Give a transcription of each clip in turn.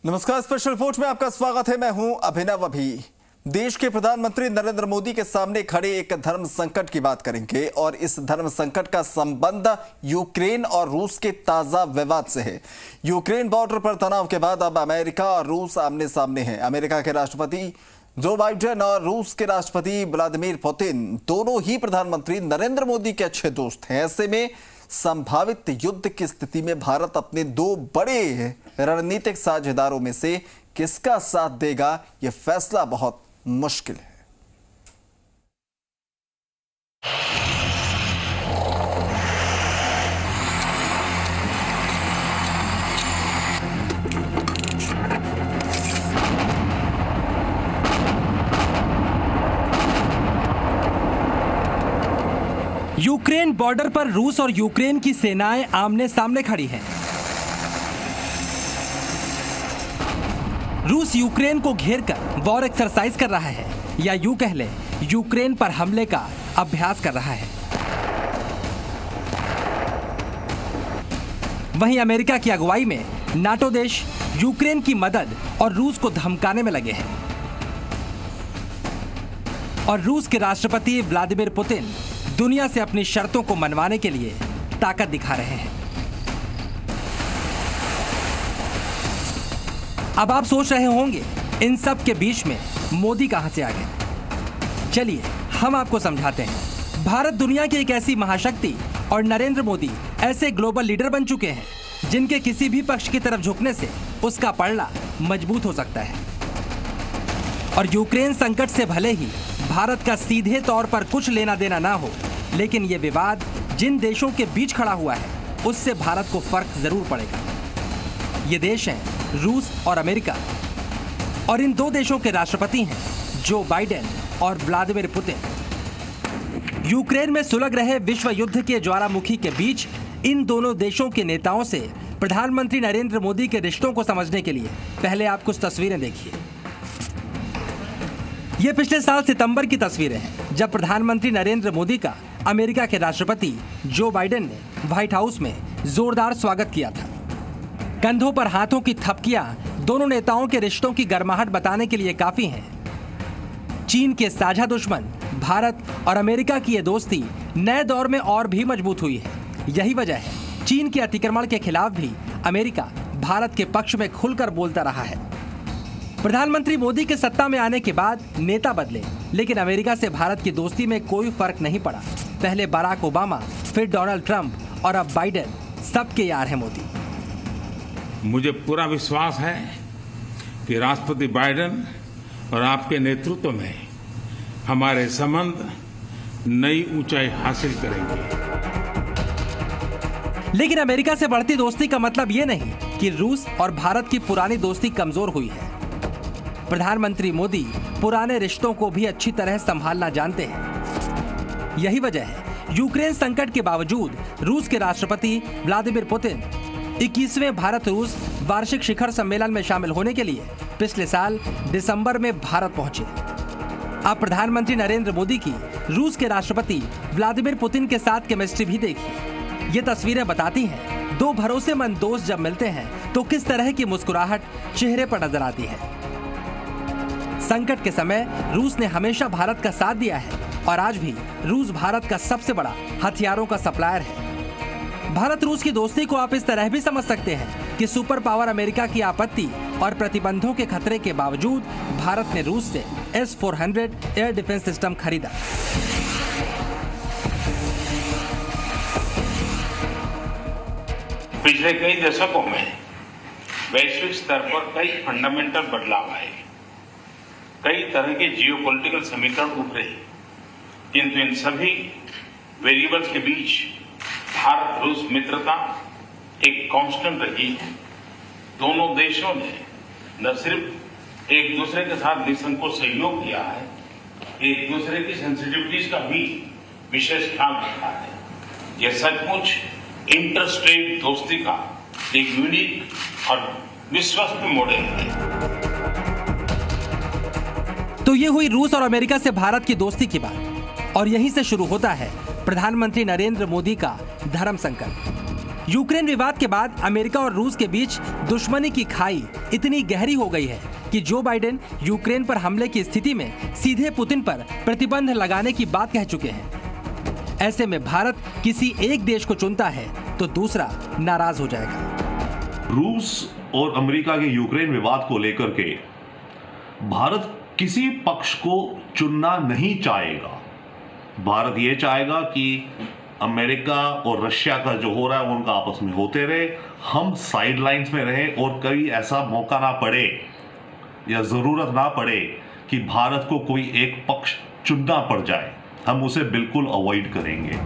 नमस्कार, special report में आपका स्वागत है। मैं हूं अभिनव। अभी देश के प्रधानमंत्री नरेंद्र मोदी के सामने खड़े एक धर्म संकट की बात करेंगे और इस धर्म संकट का संबंध यूक्रेन और रूस के ताजा विवाद से है। यूक्रेन बॉर्डर पर तनाव के बाद अब अमेरिका और रूस आमने सामने हैं। अमेरिका के राष्ट्रपति जो बाइडेन और रूस के राष्ट्रपति व्लादिमीर पुतिन दोनों ही प्रधानमंत्री नरेंद्र मोदी के अच्छे दोस्त हैं। ऐसे में संभावित युद्ध की स्थिति में भारत अपने दो बड़े रणनीतिक साझेदारों में से किसका साथ देगा, यह फैसला बहुत मुश्किल है। यूक्रेन बॉर्डर पर रूस और यूक्रेन की सेनाएं आमने सामने खड़ी हैं। रूस यूक्रेन को घेरकर वॉर एक्सरसाइज कर रहा है, या यूं कह ले यूक्रेन पर हमले का अभ्यास कर रहा है। वहीं अमेरिका की अगुवाई में नाटो देश यूक्रेन की मदद और रूस को धमकाने में लगे हैं। और रूस के राष्ट्रपति व्लादिमीर पुतिन दुनिया से अपनी शर्तों को मनवाने के लिए ताकत दिखा रहे हैं। अब आप सोच रहे होंगे इन सब के बीच में मोदी कहां से आ गए। चलिए हम आपको समझाते हैं। भारत दुनिया की एक ऐसी महाशक्ति और नरेंद्र मोदी ऐसे ग्लोबल लीडर बन चुके हैं जिनके किसी भी पक्ष की तरफ झुकने से उसका पलड़ा मजबूत हो सकता है। और यूक्रेन संकट से भले ही भारत का सीधे तौर पर कुछ लेना देना ना हो, लेकिन ये विवाद जिन देशों के बीच खड़ा हुआ है उससे भारत को फर्क जरूर पड़ेगा। ये देश हैं रूस और अमेरिका, और इन दो देशों के राष्ट्रपति हैं जो बाइडेन और व्लादिमीर पुतिन। यूक्रेन में सुलग रहे विश्व युद्ध के ज्वालामुखी के बीच इन दोनों देशों के नेताओं से प्रधानमंत्री नरेंद्र मोदी के रिश्तों को समझने के लिए पहले आप कुछ तस्वीरें देखिए। ये पिछले साल सितंबर की तस्वीरें हैं, जब प्रधानमंत्री नरेंद्र मोदी का अमेरिका के राष्ट्रपति जो बाइडेन ने व्हाइट हाउस में जोरदार स्वागत किया था। कंधों पर हाथों की थपकियां दोनों नेताओं के रिश्तों की गर्माहट बताने के लिए काफी हैं। चीन के साझा दुश्मन भारत और अमेरिका की ये दोस्ती नए दौर में और भी मजबूत हुई है। यही वजह है चीन के अतिक्रमण के खिलाफ भी अमेरिका भारत के पक्ष में खुलकर बोलता रहा है। प्रधानमंत्री मोदी के सत्ता में आने के बाद नेता बदले, लेकिन अमेरिका से भारत की दोस्ती में कोई फर्क नहीं पड़ा। पहले बराक ओबामा, फिर डोनाल्ड ट्रंप और अब बाइडेन, सबके यार हैं मोदी। मुझे पूरा विश्वास है कि राष्ट्रपति बाइडेन और आपके नेतृत्व में हमारे संबंध नई ऊंचाई हासिल करेंगे। लेकिन अमेरिका से बढ़ती दोस्ती का मतलब ये नहीं कि रूस और भारत की पुरानी दोस्ती कमजोर हुई है। प्रधानमंत्री मोदी पुराने रिश्तों को भी अच्छी तरह संभालना जानते हैं। यही वजह है यूक्रेन संकट के बावजूद रूस के राष्ट्रपति व्लादिमीर पुतिन 21वें भारत रूस वार्षिक शिखर सम्मेलन में शामिल होने के लिए पिछले साल दिसंबर में भारत पहुंचे। आप प्रधानमंत्री नरेंद्र मोदी की रूस के राष्ट्रपति व्लादिमीर पुतिन के साथ केमिस्ट्री भी देखिए। ये तस्वीरें बताती हैं दो भरोसेमंद दोस्त जब मिलते हैं तो किस तरह की मुस्कुराहट चेहरे पर नजर आती है। संकट के समय रूस ने हमेशा भारत का साथ दिया है और आज भी रूस भारत का सबसे बड़ा हथियारों का सप्लायर है। भारत रूस की दोस्ती को आप इस तरह भी समझ सकते हैं कि सुपर पावर अमेरिका की आपत्ति और प्रतिबंधों के खतरे के बावजूद भारत ने रूस से S-400 एयर डिफेंस सिस्टम खरीदा। पिछले कई दशकों में वैश्विक स्तर पर कई फंडामेंटल बदलाव आए, कई तरह के जियोपॉलिटिकल समीकरण उभरे, किंतु इन सभी वेरिएबल्स के बीच भारत रूस मित्रता एक कांस्टेंट रही है। दोनों देशों ने न सिर्फ एक दूसरे के साथ निसंकोच सहयोग किया है, एक दूसरे की सेंसिटिविटीज का भी विशेष ख्याल रखा है। यह सचमुच इंटरस्टेट दोस्ती का एक यूनिक और विश्वसनीय मॉडल है। तो ये हुई रूस और अमेरिका से भारत की दोस्ती की बात, और यहीं से शुरू होता है प्रधानमंत्री नरेंद्र मोदी का धर्म संकट। यूक्रेन विवाद के बाद अमेरिका और रूस के बीच दुश्मनी की खाई इतनी गहरी हो गई है कि जो बाइडेन यूक्रेन पर हमले की स्थिति में सीधे पुतिन पर प्रतिबंध लगाने की बात कह चुके हैं। ऐसे में भारत किसी एक देश को चुनता है तो दूसरा नाराज हो जाएगा। रूस और अमेरिका के यूक्रेन विवाद को लेकर के भारत किसी पक्ष को चुनना नहीं चाहेगा। भारत ये चाहेगा कि अमेरिका और रशिया का जो हो रहा है वो उनका आपस में होते रहे, हम साइड लाइंस में रहे और कभी ऐसा मौका ना पड़े या जरूरत ना पड़े कि भारत को कोई एक पक्ष चुनना पड़ जाए, हम उसे बिल्कुल अवॉइड करेंगे।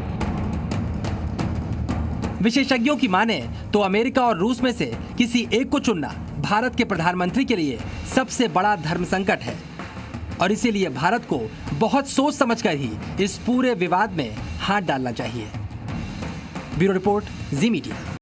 विशेषज्ञों की माने तो अमेरिका और रूस में से किसी एक को चुनना भारत के प्रधानमंत्री के लिए सबसे बड़ा धर्म संकट है और इसीलिए भारत को बहुत सोच समझकर ही इस पूरे विवाद में हाथ डालना चाहिए। ब्यूरो रिपोर्ट, जी मीडिया।